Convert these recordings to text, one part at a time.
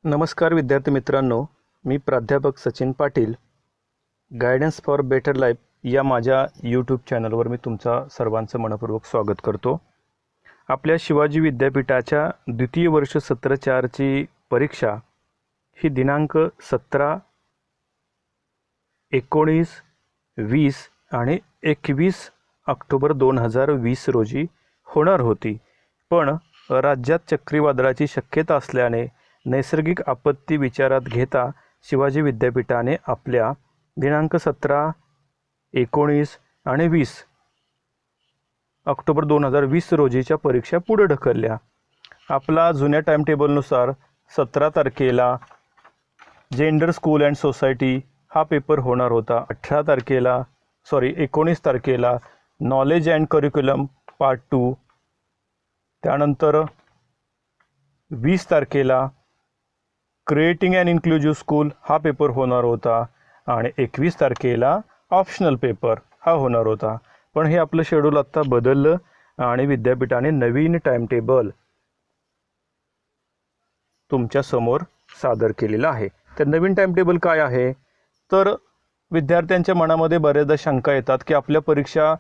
नमस्कार विद्यार्थी मित्रांनो, मी प्राध्यापक Sachin Patil. Guidance for better life या माझ्या यूट्यूब चॅनलवर मी तुमचा सर्वांचं मनपूर्वक स्वागत करतो. आपल्या शिवाजी विद्यापीठाच्या द्वितीय वर्ष सत्र 4ची परीक्षा ही दिनांक 17, 19, 20 आणि 21 ऑक्टोबर 2020 रोजी होणार होती. पण राज्यात चक्रीवादळाची शक्यता असल्याने नैसर्गिक आपत्ती विचारात घेता शिवाजी विद्यापीठाने आपल्या दिनांक 17, 19 आणि 20 ऑक्टोबर 2020 रोजीच्या परीक्षा पुढे ढकलल्या. आपला जुन्या टाईमटेबलनुसार 17 तारखेला जेंडर स्कूल अँड सोसायटी हा पेपर होणार होता. 19 तारखेला नॉलेज अँड करिक्युलम पार्ट 2, त्यानंतर 20 तारखेला क्रिएटिंग अँड इन्क्लुझिव्ह स्कूल हा पेपर होणार होता आणि 21 तारखेला ऑप्शनल पेपर हा होणार होता. पण हे आपलं शेड्यूल आत्ता बदललं आणि विद्यापीठाने नवीन टाईमटेबल तुमच्यासमोर सादर केलेलं आहे. तर नवीन टाईमटेबल काय आहे? तर विद्यार्थ्यांच्या मनामध्ये बऱ्याचदा शंका येतात की आपल्या परीक्षा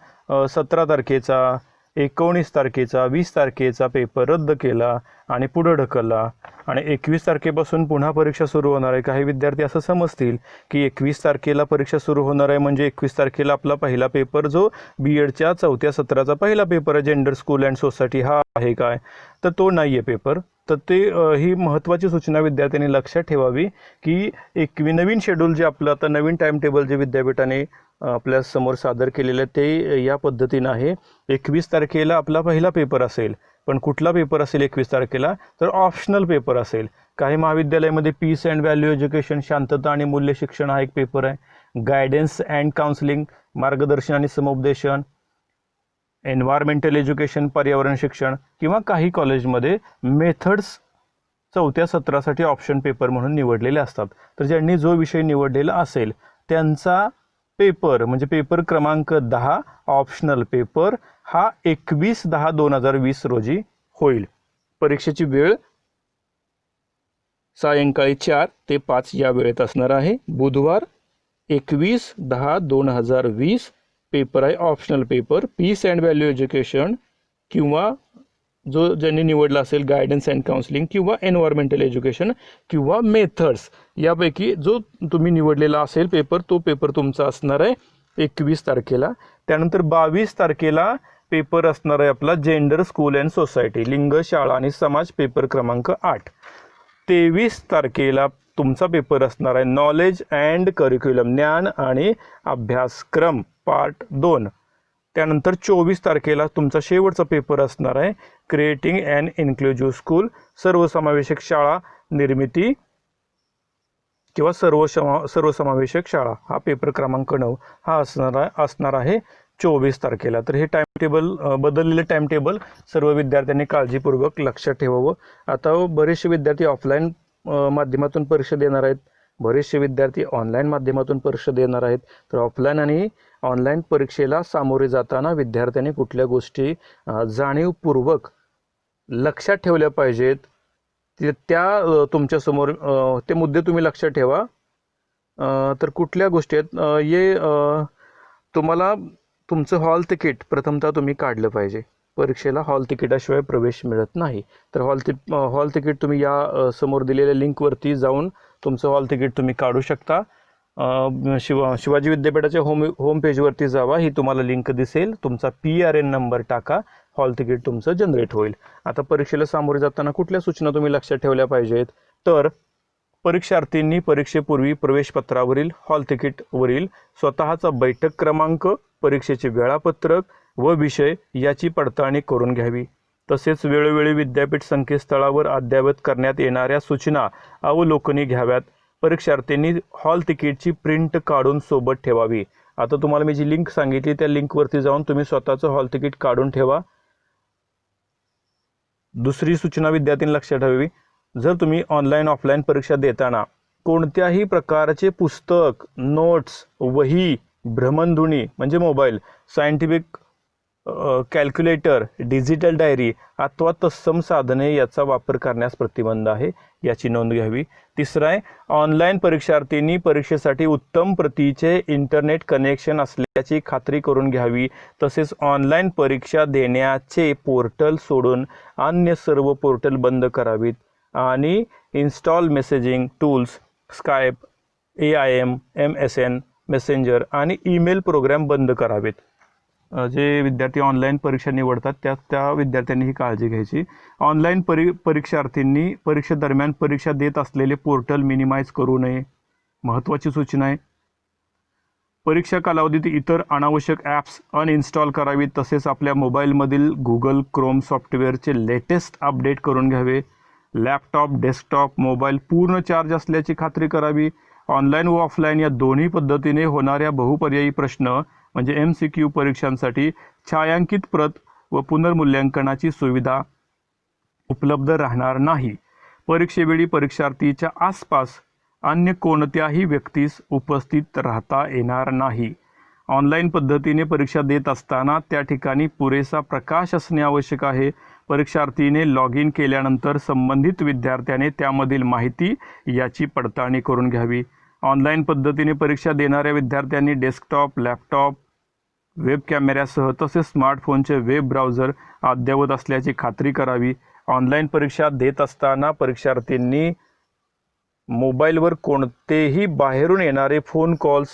17 तारखेचा, 19 तारखेचा, 20 तारखेचा पेपर रद्द केला आणि पुढं ढकलला आणि 21 तारखेपासून पुन्हा परीक्षा सुरू होणार आहे. काही विद्यार्थी असं समजतील की 21 तारखेला परीक्षा सुरू होणार आहे म्हणजे 21 तारखेला आपला पहिला पेपर जो BEdच्या 4थ्या सत्राचा पहिला पेपर आहे जेंडर स्कूल अँड सोसायटी हा आहे काय? तर तो नाही आहे पेपर. तर ते ही महत्त्वाची सूचना विद्यार्थ्यांनी लक्षात ठेवावी की नवीन शेड्यूल जे आपलं आता नवीन टाईमटेबल जे विद्यापीठाने आपल्या समोर सादर केलेलं आहे ते या पद्धतीनं आहे. 21 तारखेला आपला पहिला पेपर असेल. पण कुठला पेपर असेल 21 तारखेला? तर ऑप्शनल पेपर असेल. काही महाविद्यालयामध्ये पीस अँड व्हॅल्यू एज्युकेशन, शांतता आणि मूल्य शिक्षण हा एक पेपर आहे. गायडन्स अँड काउन्सिलिंग, मार्गदर्शन आणि समुपदेशन, एन्व्हायरमेंटल एज्युकेशन, पर्यावरण शिक्षण, किंवा काही कॉलेजमध्ये मेथड्स 4थ्या सत्रासाठी ऑप्शन पेपर म्हणून निवडलेले असतात. तर ज्यांनी जो विषय निवडलेला असेल त्यांचा पेपर म्हणजे पेपर क्रमांक 10 ऑप्शनल पेपर हा 21/10/2020 रोजी होईल. परीक्षेची वेळ सायंकाळी 4 ते 5 या वेळेत असणार आहे. बुधवार 21/10/2020 पेपर आहे optional paper. Peace and value education किंवा जो ज्यांनी निवडला असेल गायडन्स अँड काउन्सिलिंग किंवा एन्व्हायरमेंटल एज्युकेशन किंवा मेथड्स यापैकी जो तुम्ही निवडलेला असेल पेपर तो पेपर तुमचा असणार आहे 21 तारखेला. त्यानंतर 22 तारखेला पेपर असणार आहे आपला जेंडर स्कूल अँड सोसायटी, लिंग, शाळा आणि समाज, पेपर क्रमांक 8. 23 तारखेला तुमचा पेपर असणार आहे नॉलेज अँड करिक्युलम, ज्ञान आणि अभ्यासक्रम पार्ट 2. त्यानंतर 24 तारखेला तुमचा शेवटचा पेपर असणार आहे क्रिएटिंग अँड इन्क्लुझिव्ह स्कूल, सर्वसमावेशक शाळा निर्मिती किंवा सर्वसमावेशक शाळा हा पेपर क्रमांक 9 हा असणार आहे 24 तारखेला. तर हे टाईमटेबल बदललेले टाईमटेबल सर्व विद्यार्थ्यांनी काळजीपूर्वक लक्षात ठेवावं. आता बरेचसे विद्यार्थी ऑफलाईन माध्यमातून परीक्षा देणार आहेत, बरेचसे विद्यार्थी ऑनलाईन माध्यमातून परीक्षा देणार आहेत. तर ऑफलाईन आणि ऑनलाईन परीक्षेला सामोरे जाताना विद्यार्थ्यांनी कुठल्या गोष्टी जाणीवपूर्वक लक्षात ठेवल्या पाहिजेत त्या तुमच्यासमोर ते मुद्दे तुम्ही लक्षात ठेवा. तर कुठल्या गोष्टी आहेत तुम्हाला तुमचं हॉल तिकीट प्रथमतः तुम्ही काढलं पाहिजे. परीक्षेला हॉल तिकिटाशिवाय प्रवेश मिळत नाही. तर हॉल तिकीट तुम्ही या समोर दिलेल्या लिंकवरती जाऊन तुमचं हॉल तिकीट तुम्ही काढू शकता. शिवाजी विद्यापीठाच्या होम पेजवरती जावा, ही तुम्हाला लिंक दिसेल. तुमचा PRN नंबर टाका, हॉल तिकीट तुमचं जनरेट होईल. आता परीक्षेला सामोरे जाताना कुठल्या सूचना तुम्ही लक्षात ठेवल्या पाहिजेत? तर परीक्षार्थींनी परीक्षेपूर्वी प्रवेशपत्रावरील हॉल तिकीटवरील स्वतःचा बैठक क्रमांक, परीक्षेचे वेळापत्रक व विषय याची पडताळणी करून घ्यावी. तसेच वेळोवेळी विद्यापीठ संकेतस्थळावर अद्ययावत करण्यात येणाऱ्या सूचना अवलोकनी घ्याव्यात. परीक्षार्थींनी हॉल तिकीटची प्रिंट काढून सोबत ठेवावी. आता तुम्हाला मी जी लिंक सांगितली त्या लिंकवरती जाऊन तुम्ही स्वतःचं हॉल तिकीट काढून ठेवा. दुसरी सूचना विद्यार्थ्यांनी लक्षात ठेवावी, जर तुम्ही ऑनलाईन ऑफलाईन परीक्षा देताना कोणत्याही प्रकारचे पुस्तक, नोट्स, वही, भ्रमणध्वनी म्हणजे mobile, scientific calculator, digital diary अथवा तत्सम साधने याचा वापर करण्यास प्रतिबंध आहे, याची नोंद घ्यावी. तिसरं आहे, ऑनलाईन परीक्षार्थींनी परीक्षेसाठी उत्तम प्रतीचे इंटरनेट कनेक्शन असल्याची खात्री करून घ्यावी. तसेच ऑनलाईन परीक्षा देण्याचे पोर्टल सोडून अन्य सर्व पोर्टल बंद करावीत आणि install messaging tools, Skype, AIM, MSN, messenger आणि ईमेल प्रोग्राम बंद करावेत. जे विद्यार्थी ऑनलाईन परीक्षा निवडतात त्या विद्यार्थ्यांनी ही काळजी घ्यायची. ऑनलाईन परीक्षार्थींनी परीक्षेदरम्यान परीक्षा देत असलेले पोर्टल मिनिमाइज करू नये, महत्त्वाची सूचना आहे. परीक्षा कालावधीत इतर अनावश्यक ॲप्स अनइन्स्टॉल करावीत. तसेच आपल्या मोबाईलमधील गुगल क्रोम सॉफ्टवेअरचे लेटेस्ट अपडेट करून घ्यावे. लॅपटॉप, डेस्कटॉप, मोबाईल पूर्ण चार्ज असल्याची खात्री करावी. ऑनलाईन व ऑफलाईन या दोन्ही पद्धतीने होणाऱ्या बहुपर्यायी प्रश्न म्हणजे MCQ परीक्षांसाठी छायांकित प्रत व पुनर्मूल्यांकनाची सुविधा उपलब्ध राहणार नाही. परीक्षेवेळी परीक्षार्थीच्या आसपास अन्य कोणत्याही व्यक्तीस उपस्थित राहता येणार नाही. ऑनलाईन पद्धतीने परीक्षा देत असताना त्या ठिकाणी पुरेसा प्रकाश असणे आवश्यक आहे. परीक्षार्थीने लॉग इन केल्यानंतर संबंधित विद्यार्थ्याने त्यामधील माहिती याची पडताळणी करून घ्यावी. ऑनलाईन पद्धतीने परीक्षा देणाऱ्या विद्यार्थ्यांनी डेस्कटॉप, लॅपटॉप, वेब कॅमेऱ्यासह तसेच स्मार्टफोनचे वेब ब्राउझर अद्ययावत असल्याची खात्री करावी. ऑनलाईन परीक्षा देत असताना परीक्षार्थींनी मोबाईलवर कोणतेही बाहेरून येणारे फोन कॉल्स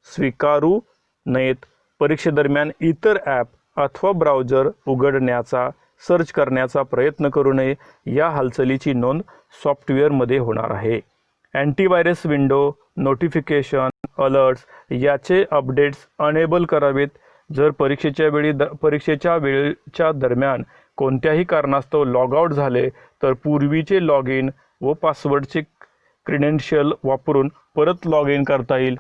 स्वीकारू नयेत. परीक्षेदरम्यान इतर ॲप अथवा ब्राउझर उघडण्याचा, सर्च करण्याचा प्रयत्न करू नये. या हालचालीची नोंद सॉफ्टवेअरमध्ये होणार आहे. अँटीव्हायरस विंडो, नोटिफिकेशन, अलर्ट्स याचे अपडेट्स अनेबल करावेत. जर परीक्षेच्या वेळेच्या दरम्यान कोणत्याही कारणास्तव लॉगआउट झाले तर पूर्वीचे लॉग इन व पासवर्डचे क्रेडेन्शियल वापरून परत लॉग इन करता येईल.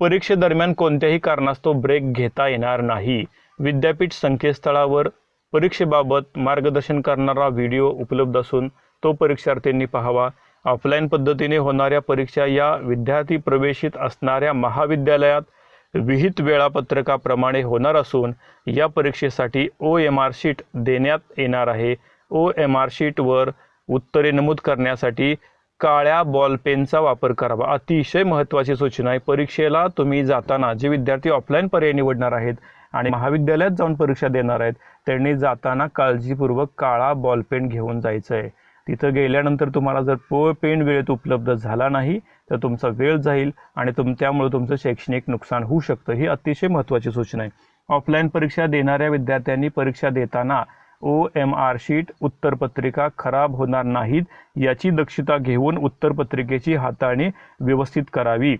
परीक्षेदरम्यान कोणत्याही कारणास्तव ब्रेक घेता येणार नाही. विद्यापीठ संकेतस्थळावर परीक्षेबाबत मार्गदर्शन करणारा व्हिडिओ उपलब्ध असून तो परीक्षार्थींनी पाहावा. ऑफलाईन पद्धतीने होणाऱ्या परीक्षा या विद्यार्थी प्रवेशित असणाऱ्या महाविद्यालयात विहित वेळापत्रकाप्रमाणे होणार असून या परीक्षेसाठी OMR शीट देण्यात येणार आहे. OMR शीटवर उत्तरे नमूद करण्यासाठी काळ्या बॉलपेनचा वापर करावा. अतिशय महत्त्वाची सूचना आहे. परीक्षेला तुम्ही जाताना जे विद्यार्थी ऑफलाईन पर्याय निवडणार आहेत आणि महाविद्यालयात जाऊन परीक्षा देणार आहेत त्यांनी जाताना काळजीपूर्वक काळा बॉलपेन घेऊन जायचं आहे. तिथं गेल्यानंतर तुम्हाला जर पेन वेळेत उपलब्ध झाला नाही तर तुमचा वेळ जाईल आणि त्यामुळे तुमचं शैक्षणिक नुकसान होऊ शकतं. ही अतिशय महत्त्वाची सूचना आहे. ऑफलाईन परीक्षा देणाऱ्या विद्यार्थ्यांनी परीक्षा देताना OMR शीट, उत्तरपत्रिका खराब होणार नाहीत याची दक्षता घेऊन उत्तरपत्रिकेची हाताळणी व्यवस्थित करावी.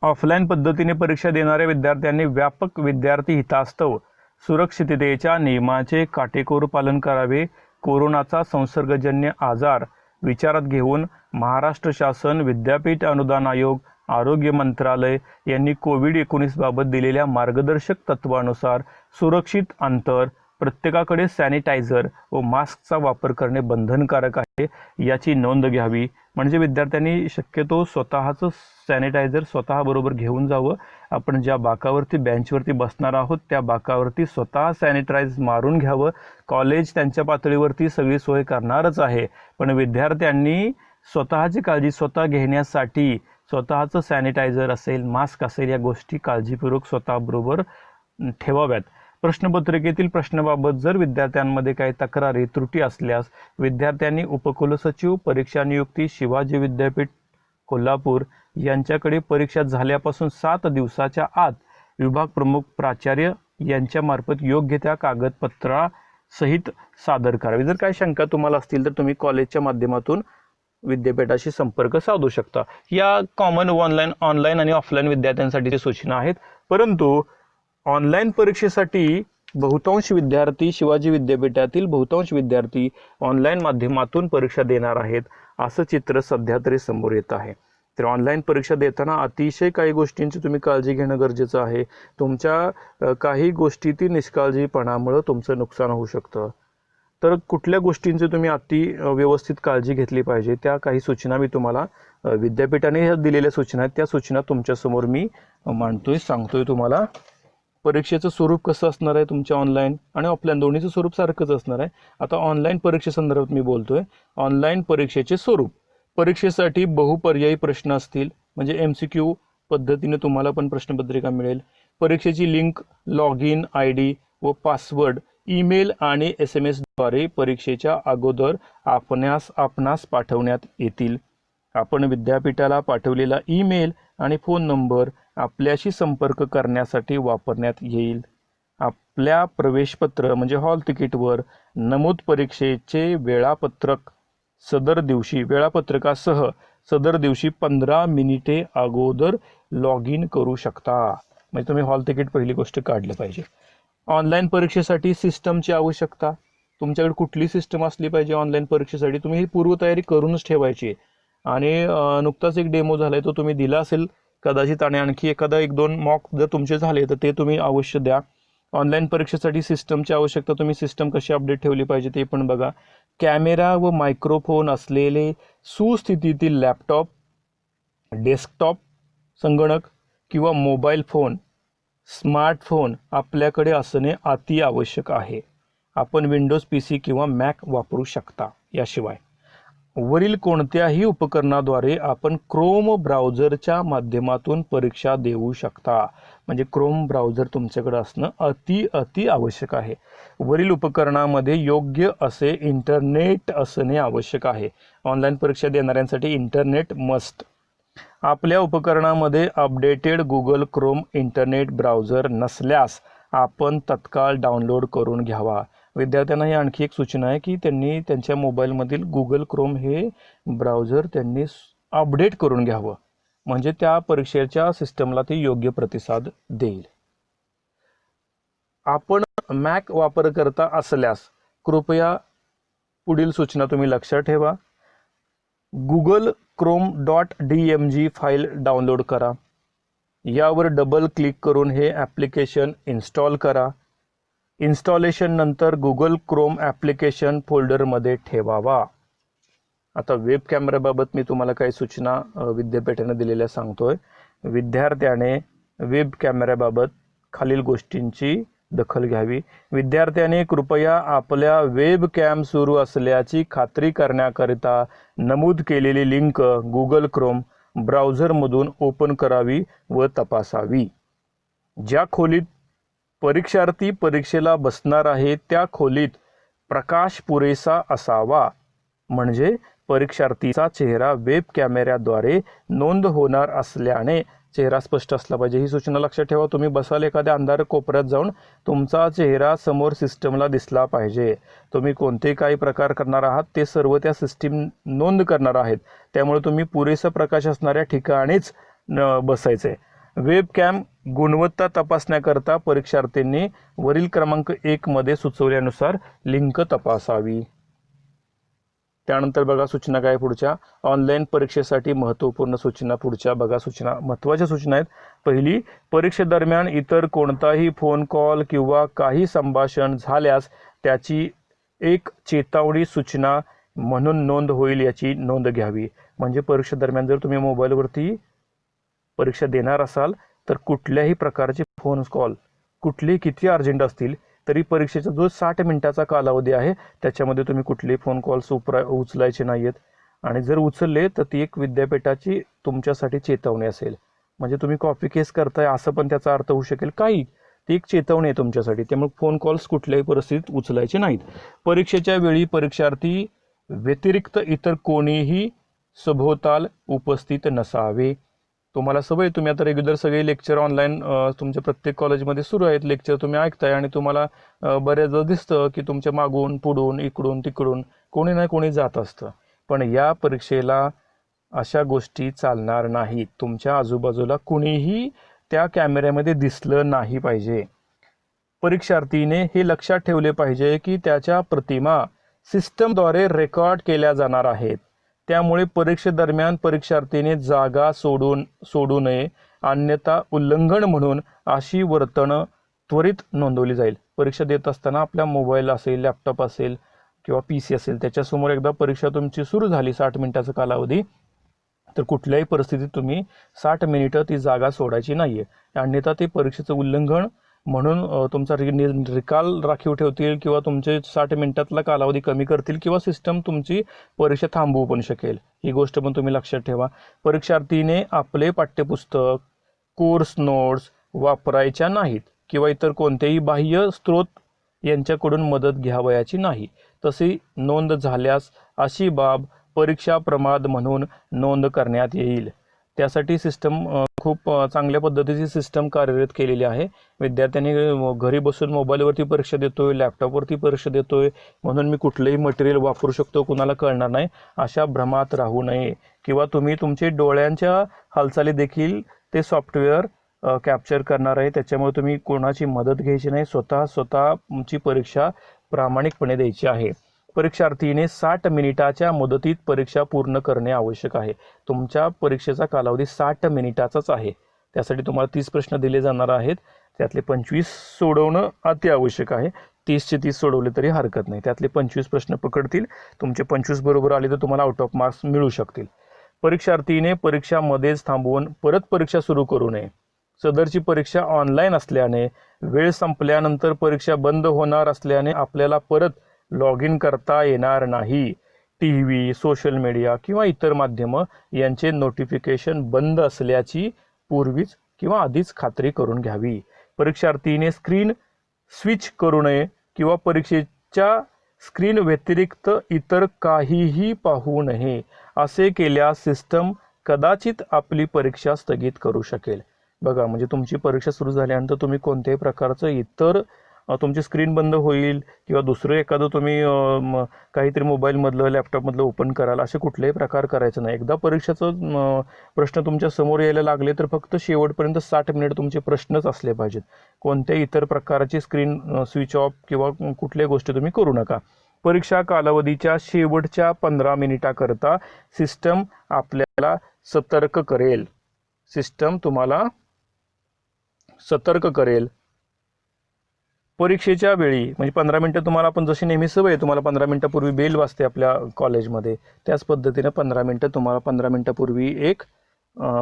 ऑफलाईन पद्धतीने परीक्षा देणाऱ्या विद्यार्थ्यांनी व्यापक विद्यार्थी हितास्तव सुरक्षिततेच्या नियमाचे काटेकोर पालन करावे. कोरोनाचा संसर्गजन्य आजार विचारात घेऊन महाराष्ट्र शासन, विद्यापीठ अनुदान आयोग, आरोग्य मंत्रालय यांनी कोविड-19 बाबत दिलेल्या मार्गदर्शक तत्वानुसार सुरक्षित अंतर, प्रत्येकाकडे सॅनिटायझर व मास्कचा वापर करणे बंधनकारक आहे याची नोंद घ्यावी. म्हणजे विद्यार्थ्यांनी शक्यतो स्वतःचं सॅनिटायझर स्वतःबरोबर घेऊन जावं. आपण ज्या बाकावरती बेंचवरती बसणार आहोत त्या बाकावरती स्वतः सॅनिटाईज मारून घ्यावं. कॉलेज त्यांच्या पातळीवरती सगळी सोय करणारच आहे, पण विद्यार्थ्यांनी स्वतःची काळजी स्वतः घेण्यासाठी स्वतःचं सॅनिटायझर असेल, मास्क असेल या गोष्टी काळजीपूर्वक स्वतःबरोबर ठेवाव्यात. प्रश्नपत्रिकेतील प्रश्नाबाबत जर विद्यार्थ्यांमध्ये काही तक्रारी, त्रुटी असल्यास विद्यार्थ्यांनी उपकुलसचिव, परीक्षा नियुक्ती, शिवाजी विद्यापीठ कोल्हापूर यांच्याकडे परीक्षा झाल्यापासून 7 दिवसाच्या आत विभाग प्रमुख, प्राचार्य यांच्यामार्फत योग्य त्या कागदपत्रासहित सादर करावी. जर काही शंका तुम्हाला असतील तर तुम्ही कॉलेजच्या माध्यमातून विद्यापीठाशी संपर्क साधू शकता. या कॉमन ऑनलाईन आणि ऑफलाईन विद्यार्थ्यांसाठीची सूचना आहेत. परंतु ऑनलाईन परीक्षेसाठी बहुतांश विद्यार्थी, शिवाजी विद्यापीठातील बहुतांश विद्यार्थी ऑनलाईन माध्यमातून परीक्षा देणार आहेत असं चित्र सध्या तरी समोर येत आहे. तर ऑनलाईन परीक्षा देताना अतिशय काही गोष्टींची तुम्ही काळजी घेणं गरजेचं आहे. तुमच्या काही गोष्टीतील निष्काळजीपणामुळे तुमचं नुकसान होऊ शकतं. तर कुठल्या गोष्टींची तुम्ही व्यवस्थित काळजी घेतली पाहिजे, त्या काही सूचना मी तुम्हाला विद्यापीठाने ह्या दिलेल्या सूचना आहेत, त्या सूचना तुमच्यासमोर मी मांडतोय, सांगतोय तुम्हाला. परीक्षेचं स्वरूप कसं असणार आहे तुमच्या ऑनलाईन आणि ऑफलाईन दोन्हीचं स्वरूप सारखंच असणार आहे. आता ऑनलाईन परीक्षेसंदर्भात मी बोलतोय. ऑनलाईन परीक्षेचे स्वरूप, परीक्षेसाठी बहुपर्यायी प्रश्न असतील, म्हणजे MCQ पद्धतीने तुम्हाला पण प्रश्नपत्रिका मिळेल. परीक्षेची लिंक, लॉग इन ID व पासवर्ड ईमेल आणि SMS द्वारे परीक्षेच्या अगोदर आपणास पाठवण्यात येतील. आपण विद्यापीठाला पाठवलेला ईमेल आणि फोन नंबर आपल्याशी संपर्क करण्यासाठी वापरण्यात येईल. आपल्या प्रवेशपत्र म्हणजे हॉल तिकीटवर नमूद परीक्षेचे वेळापत्रकासह सदर दिवशी 15 मिनिटे अगोदर लॉग इन करू शकता. म्हणजे तुम्ही हॉल तिकीट पहिली गोष्ट काढलं पाहिजे. ऑनलाईन परीक्षेसाठी सिस्टमची आवश्यकता, तुमच्याकडे कुठली सिस्टम असली पाहिजे ऑनलाईन परीक्षेसाठी, तुम्ही ही पूर्वतयारी करूनच ठेवायची. आणि नुकताच एक डेमो झालाय तो तुम्ही दिला असेल कदाचित, आणि आणखी एखादा 1-2 मॉक जर तुमचे झाले तर ते तुम्ही अवश्य द्या. ऑनलाईन परीक्षेसाठी सिस्टमची आवश्यकता, तुम्ही सिस्टम कशी अपडेट ठेवली पाहिजे ते पण बघा. कॅमेरा व मायक्रोफोन असलेले सुस्थितीतील लॅपटॉप, डेस्कटॉप संगणक किंवा मोबाईल फोन, स्मार्टफोन आपल्याकडे असणे अति आवश्यक आहे. आपण विंडोज PC किंवा मॅक वापरू शकता. याशिवाय वरील कोणत्याही उपकरणाद्वारे आपण क्रोम ब्राउझरच्या माध्यमातून परीक्षा देऊ शकता. म्हणजे क्रोम ब्राउझर तुमच्याकडे असणं अति आवश्यक आहे. वरील उपकरणामध्ये योग्य असे इंटरनेट असणे आवश्यक आहे. ऑनलाईन परीक्षा देणाऱ्यांसाठी इंटरनेट मस्ट. आपल्या उपकरणामध्ये updated Google Chrome internet browser नसल्यास आपण तत्काळ डाउनलोड करून घ्यावा. विद्यार्थ्यांना ही आणखी एक सूचना आहे की त्यांनी त्यांच्या मोबाईलमधील गुगल क्रोम हे ब्राउझर त्यांनी अपडेट करून घ्यावं, म्हणजे त्या परीक्षेच्या सिस्टमला ते योग्य प्रतिसाद देईल. आपण मॅक वापरकर्ता असल्यास कृपया पुढील सूचना तुम्ही लक्षात ठेवा. गुगल chrome.dmg फाईल डाउनलोड करा. यावर डबल क्लिक करून हे ॲप्लिकेशन इन्स्टॉल करा. इन्स्टॉलेशन नंतर गुगल क्रोम ॲप्लिकेशन फोल्डरमध्ये ठेवावा. आता वेब कॅमेऱ्याबाबत मी तुम्हाला काही सूचना विद्यापीठाने दिलेल्या सांगतोय. विद्यार्थ्याने वेब कॅमेऱ्याबाबत खालील गोष्टींची दखल घ्यावी. विद्यार्थ्याने कृपया आपल्या वेब कॅम सुरू असल्याची खात्री करण्याकरिता नमूद केलेली लिंक गुगल क्रोम ब्राउझरमधून ओपन करावी व तपासावी. ज्या खोलीत परीक्षार्थी परीक्षेला बसणार आहे त्या खोलीत प्रकाश पुरेसा असावा, म्हणजे परीक्षार्थीचा चेहरा वेब कॅमेऱ्याद्वारे नोंद होणार असल्याने चेहरा स्पष्ट असला पाहिजे. ही सूचना लक्षात ठेवा. तुम्ही बसाल एखाद्या अंधार कोपऱ्यात जाऊन, तुमचा चेहरा समोर सिस्टमला दिसला पाहिजे. तुम्ही कोणते काही प्रकार करणार आहात ते सर्व त्या सिस्टीम नोंद करणार आहेत, त्यामुळे तुम्ही पुरेसा प्रकाश असणाऱ्या ठिकाणीच बसायचे. वेब कॅम गुणवत्ता तपासण्याकरता परीक्षार्थींनी वरील क्रमांक 1 मध्ये सुचवल्यानुसार लिंक तपासावी. त्यानंतर बघा सूचना काय पुढच्या. ऑनलाईन परीक्षेसाठी महत्त्वपूर्ण सूचना पुढच्या बघा. सूचना महत्त्वाच्या सूचना आहेत. पहिली, परीक्षेदरम्यान इतर कोणताही फोन कॉल किंवा काही संभाषण झाल्यास त्याची एक चेतावणी सूचना म्हणून नोंद होईल याची नोंद घ्यावी. म्हणजे परीक्षेदरम्यान जर तुम्ही मोबाईलवरती परीक्षा देणार असाल तर कुठल्याही प्रकारचे फोन कॉल, कुठलेही किती अर्जंट असतील तरी परीक्षेचा जो 60 मिनिटाचा कालावधी आहे त्याच्यामध्ये तुम्ही कुठलेही फोन कॉल्स उचलायचे नाहीत. आणि जर उचलले तर ती एक विद्यापीठाची तुमच्यासाठी चेतावणी असेल. म्हणजे तुम्ही कॉपी केस करताय असं पण त्याचा अर्थ होऊ शकेल. काही ती एक चेतावणी आहे तुमच्यासाठी. त्यामुळे फोन कॉल्स कुठल्याही परिस्थितीत उचलायचे नाहीत. परीक्षेच्या वेळी परीक्षार्थी व्यतिरिक्त इतर कोणीही सभोवताल उपस्थित नसावे. तुम्हाला सवय, तुम्ही आता रेग्युलर सगळे लेक्चर ऑनलाईन तुमच्या प्रत्येक कॉलेजमध्ये सुरू आहेत. लेक्चर तुम्ही ऐकताय आणि तुम्हाला बऱ्याचदा दिसतं की तुमच्या मागून पुढून इकडून तिकडून कोणी ना कोणी जात असतं. पण या परीक्षेला अशा गोष्टी चालणार नाहीत. तुमच्या आजूबाजूला कुणीही त्या कॅमेऱ्यामध्ये दिसलं नाही पाहिजे. परीक्षार्थीने हे लक्षात ठेवले पाहिजे की त्याच्या प्रतिमा सिस्टमद्वारे रेकॉर्ड केल्या जाणार आहेत. त्यामुळे परीक्षेदरम्यान परीक्षार्थीने जागा सोडू नये, अन्यथा उल्लंघन म्हणून अशी वर्तणूक त्वरित नोंदवली जाईल. परीक्षा देत असताना आपल्या मोबाईल असेल, लॅपटॉप असेल, किंवा PC असेल त्याच्यासमोर एकदा परीक्षा तुमची सुरू झाली 60 मिनिटाचा कालावधी, तर कुठल्याही परिस्थितीत तुम्ही 60 मिनिटं ती जागा सोडायची नाहीये. अन्यथा ते परीक्षेचं उल्लंघन म्हणून तुमचा निकाल राखीव ठेवतील किंवा तुमचे 60 मिनिटातला कालावधी कमी करतील किंवा सिस्टम तुमची परीक्षा थांबवू पण शकेल. ही गोष्ट पण तुम्ही लक्षात ठेवा. परीक्षार्थीने आपले पाठ्यपुस्तक, कोर्स नोट्स वापरायच्या नाहीत किंवा इतर कोणतेही बाह्य स्रोत यांच्याकडून मदत घ्यावयाची नाही. तशी नोंद झाल्यास अशी बाब परीक्षा प्रमाद म्हणून नोंद करण्यात येईल. त्यासाठी सिस्टम खूप चांगल्या पद्धतीची सिस्टम कार्यरत केलेली आहे. विद्यार्थ्यांनी घरी बसून मोबाईलवरती परीक्षा देतोय, लॅपटॉपवरती परीक्षा देतोय म्हणून मी कुठलंही मटेरियल वापरू शकतो, कुणाला कळणार नाही, अशा भ्रमात राहू नये. किंवा तुम्ही तुमचे डोळ्यांच्या हालचाली देखील ते सॉफ्टवेअर कॅप्चर करणार आहे. त्याच्यामुळे तुम्ही कोणाची मदत घ्यायची नाही, स्वतःची परीक्षा प्रामाणिकपणे द्यायची आहे. परीक्षार्थीने 60 मिनिटाच्या मुदतीत परीक्षा पूर्ण करणे आवश्यक आहे. तुमच्या परीक्षेचा कालावधी 60 मिनिटाचाच आहे. त्यासाठी तुम्हाला 30 प्रश्न दिले जाणार आहेत. त्यातले 25 सोडवणं अति आवश्यक आहे. 30चे 30 सोडवले तरी हरकत नाही. त्यातले 25 प्रश्न पकडतील. तुमचे 25 बरोबर आले तर तुम्हाला आउट ऑफ मार्क्स मिळू शकतील. परीक्षार्थीने परीक्षा मध्येच थांबवून परत परीक्षा सुरू करू नये. सदरची परीक्षा ऑनलाईन असल्याने वेळ संपल्यानंतर परीक्षा बंद होणार असल्याने आपल्याला परत लॉग इन करता येणार नाही. TV, सोशल मीडिया किंवा इतर माध्यमं यांचे नोटिफिकेशन बंद असल्याची पूर्वीच किंवा आधीच खात्री करून घ्यावी. परीक्षार्थीने स्क्रीन स्विच करू नये किंवा परीक्षेच्या स्क्रीन व्यतिरिक्त इतर काहीही पाहू नये. असे केल्यास सिस्टम कदाचित आपली परीक्षा स्थगित करू शकेल. बघा, म्हणजे तुमची परीक्षा सुरू झाल्यानंतर तुम्ही कोणत्याही प्रकारचं इतर तुमची स्क्रीन बंद होईल किंवा दुसरं एखादं तुम्ही काहीतरी मोबाईलमधलं लॅपटॉपमधलं ओपन कराल, असे कुठलेही प्रकार करायचं नाही. एकदा परीक्षेचं प्रश्न तुमच्या समोर यायला लागले तर फक्त शेवटपर्यंत 60 मिनिट तुमचे प्रश्नच असले पाहिजेत. कोणत्याही इतर प्रकारची स्क्रीन स्विच ऑफ किंवा कुठल्याही गोष्टी तुम्ही करू नका. परीक्षा कालावधीच्या शेवटच्या 15 मिनिटाकरता सिस्टम आपल्याला सतर्क करेल. सिस्टम तुम्हाला सतर्क करेल. परीक्षेच्या वेळी म्हणजे 15 मिनिटं तुम्हाला, आपण जशी नेहमी सवय तुम्हाला 15 मिनिटापूर्वी बेल वाजते आपल्या कॉलेजमध्ये, त्याच पद्धतीने 15 मिनिटं तुम्हाला 15 मिनिटापूर्वी एक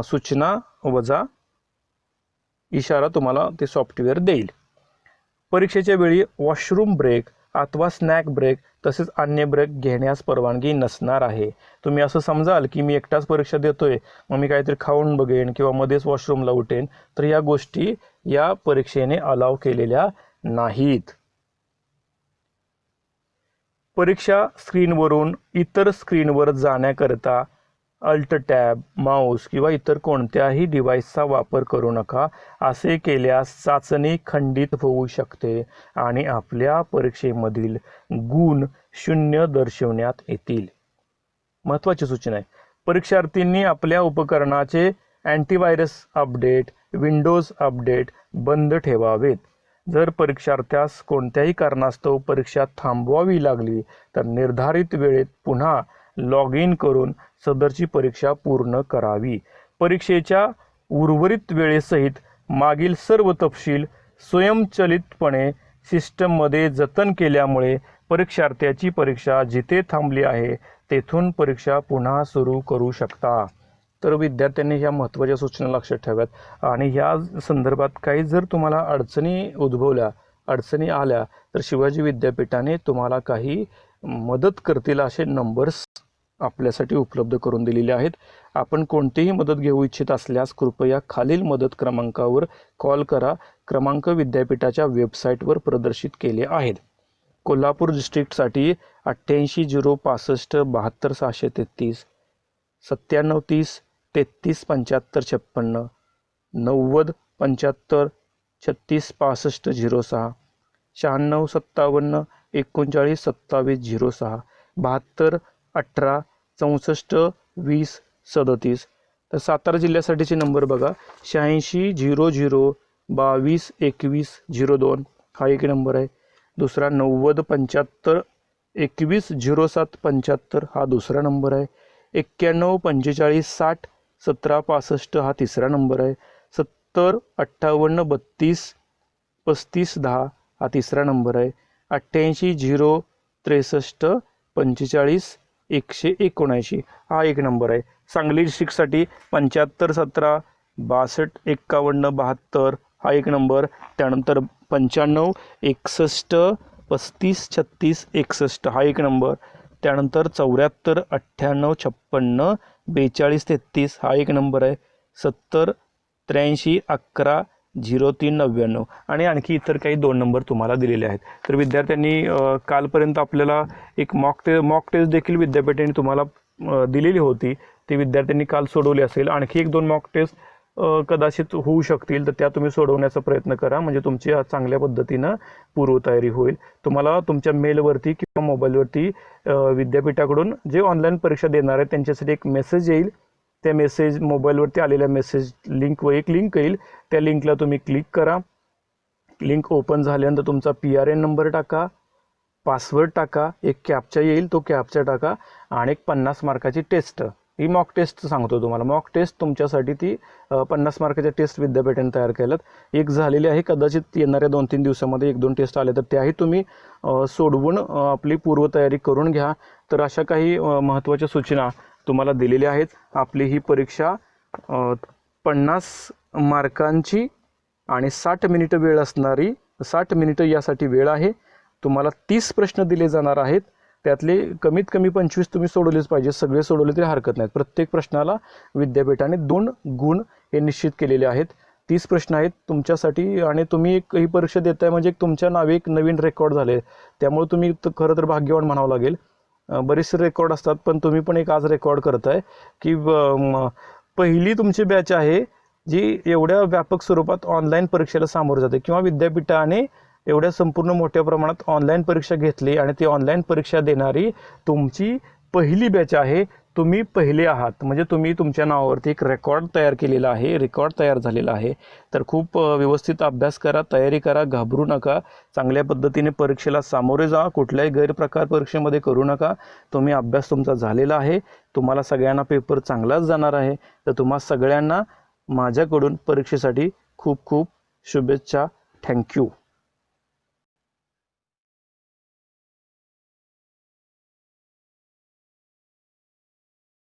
सूचना वजा इशारा तुम्हाला ते सॉफ्टवेअर देईल. परीक्षेच्या वेळी वॉशरूम ब्रेक अथवा स्नॅक ब्रेक तसेच अन्य ब्रेक घेण्यास परवानगी नसणार आहे. तुम्ही असं समजाल की मी एकटाच परीक्षा देतोय, मग मी काहीतरी खाऊन बघेन किंवा मध्येच वॉशरूमला उठेन, तर या गोष्टी या परीक्षेने अलाव केलेल्या नाहीत. परीक्षा स्क्रीनवरून इतर स्क्रीनवर जाण्याकरिता अल्ट टॅब, माऊस किंवा इतर कोणत्याही डिव्हाइसचा वापर करू नका. असे केल्यास चाचणी खंडित होऊ शकते आणि आपल्या परीक्षेमधील गुण 0 दर्शवण्यात येतील. महत्त्वाची सूचना आहे, परीक्षार्थींनी आपल्या उपकरणाचे अँटीव्हायरस अपडेट, विंडोज अपडेट बंद ठेवावेत. जर परीक्षार्थ्यास कोणत्याही कारणास्तव परीक्षा थांबवावी लागली तर निर्धारित वेळेत पुन्हा लॉग इन करून सदरची परीक्षा पूर्ण करावी. परीक्षेच्या उर्वरित वेळेसहित मागील सर्व तपशील स्वयंचलितपणे सिस्टममध्ये जतन केल्यामुळे परीक्षार्थ्याची परीक्षा जिथे थांबली आहे तेथून परीक्षा पुन्हा सुरू करू शकता. तर विद्यार्थ्यांनी ह्या महत्त्वाच्या सूचना लक्षात ठेवाव्यात. आणि ह्या संदर्भात काही जर तुम्हाला अडचणी आल्या तर शिवाजी विद्यापीठाने तुम्हाला काही मदत करतील असे नंबर्स आपल्यासाठी उपलब्ध करून दिलेले आहेत. आपण कोणतीही मदत घेऊ इच्छित असल्यास कृपया खालील मदत क्रमांकावर कॉल करा. क्रमांक विद्यापीठाच्या वेबसाईटवर प्रदर्शित केले आहेत. कोल्हापूर डिस्ट्रिक्टसाठी 88 065 72 633, 97 30 33 75 56, 90 75 36 65 06, 96 57 39 27 06, 72 18 64 20 37. तर सातारा जिल्ह्यासाठीचे नंबर बघा, 86 00 22 21 02 हा एक नंबर आहे. दुसरा 90 75 21 07 75 हा दुसरा नंबर आहे. 91 45 60 17 65 हा तिसरा नंबर आहे. 70 58 32 35 10 हा तिसरा नंबर आहे. 88 0 63 45 179 हा एक नंबर आहे. सांगली डिस्ट्रिक्टसाठी 75 17 62 51 72 हा एक नंबर. त्यानंतर 95 61 35 36 61 हा एक नंबर. त्यानंतर 74 98 56 42 33 हा एक नंबर आहे. 70 83 11 03 99 आणि आणखी इतर काही 2 नंबर तुम्हाला दिलेले आहेत. तर विद्यार्थ्यांनी कालपर्यंत आपल्याला एक मॉक टेस्ट देखील विद्यापीठाने तुम्हाला दिलेली होती. ती विद्यार्थ्यांनी काल सोडवली असेल. आणखी 1-2 मॉक टेस्ट कदाचित होऊ शकतील, तर त्या तुम्ही सोडवण्याचा प्रयत्न करा, म्हणजे तुमची चांगल्या पद्धतीनं पूर्वतयारी होईल. तुम्हाला तुमच्या मेलवरती किंवा मोबाईलवरती विद्यापीठाकडून जे ऑनलाईन परीक्षा देणार आहेत त्यांच्यासाठी एक मेसेज येईल. त्या मेसेज मोबाईलवरती आलेल्या मेसेज लिंकवर एक लिंक येईल. त्या लिंकला तुम्ही क्लिक करा. लिंक ओपन झाल्यानंतर तुमचा PRN नंबर टाका, पासवर्ड टाका, एक कॅप्चा येईल, तो कॅप्चा टाका आणि एक 50 मार्काची टेस्ट. ही मॉक टेस्ट सांगतो तुम्हाला. मॉक टेस्ट तुमच्यासाठी ती 50 मार्काच्या टेस्ट विद्यापीठाने तयार केल्यात. एक झालेली आहे, कदाचित येणाऱ्या 2-3 दिवसामध्ये 1-2 टेस्ट आले तर त्याही तुम्ही सोडवून आपली पूर्वतयारी करून घ्या. तर अशा काही महत्त्वाच्या सूचना तुम्हाला दिलेल्या आहेत. आपली ही परीक्षा 50 मार्कांची आणि 60 मिनिटं वेळ असणारी, 60 मिनिटं यासाठी वेळ आहे. तुम्हाला 30 प्रश्न दिले जाणार आहेत. त्यातले कमीत कमी 25 तुम्ही सोडवलेच पाहिजे. सगळे सोडवले तरी हरकत नाहीत. प्रत्येक प्रश्नाला विद्यापीठाने 2 गुण हे निश्चित केलेले आहेत. 30 प्रश्न आहेत तुमच्यासाठी आणि तुम्ही ही परीक्षा देताय म्हणजे तुमच्या नावे एक नवीन रेकॉर्ड झाले. त्यामुळे तुम्ही खरं तर भाग्यवान म्हणावं लागेल. बरेचसे रेकॉर्ड असतात पण तुम्ही पण एक आज रेकॉर्ड करताय की पहिली तुमची बॅच आहे जी एवढ्या व्यापक स्वरूपात ऑनलाईन परीक्षेला सामोरं जाते, किंवा विद्यापीठाने एवढ्या संपूर्ण मोठ्या प्रमाणात ऑनलाईन परीक्षा घेतली आणि ती ऑनलाईन परीक्षा देणारी तुमची पहिली बॅच आहे. तुम्ही पहिले आहात म्हणजे तुम्ही तुमच्या नावावरती एक रेकॉर्ड तयार केलेला आहे, रेकॉर्ड तयार झालेला आहे. तर खूप व्यवस्थित अभ्यास करा, तयारी करा, घाबरू नका. चांगल्या पद्धतीने परीक्षेला सामोरे जा. कुठल्याही गैरप्रकार परीक्षेमध्ये करू नका. तुम्ही अभ्यास तुमचा झालेला आहे. तुम्हाला सगळ्यांना पेपर चांगलाच जाणार आहे. तर तुम्हा सगळ्यांना माझ्याकडून परीक्षेसाठी खूप खूप शुभेच्छा. थँक्यू.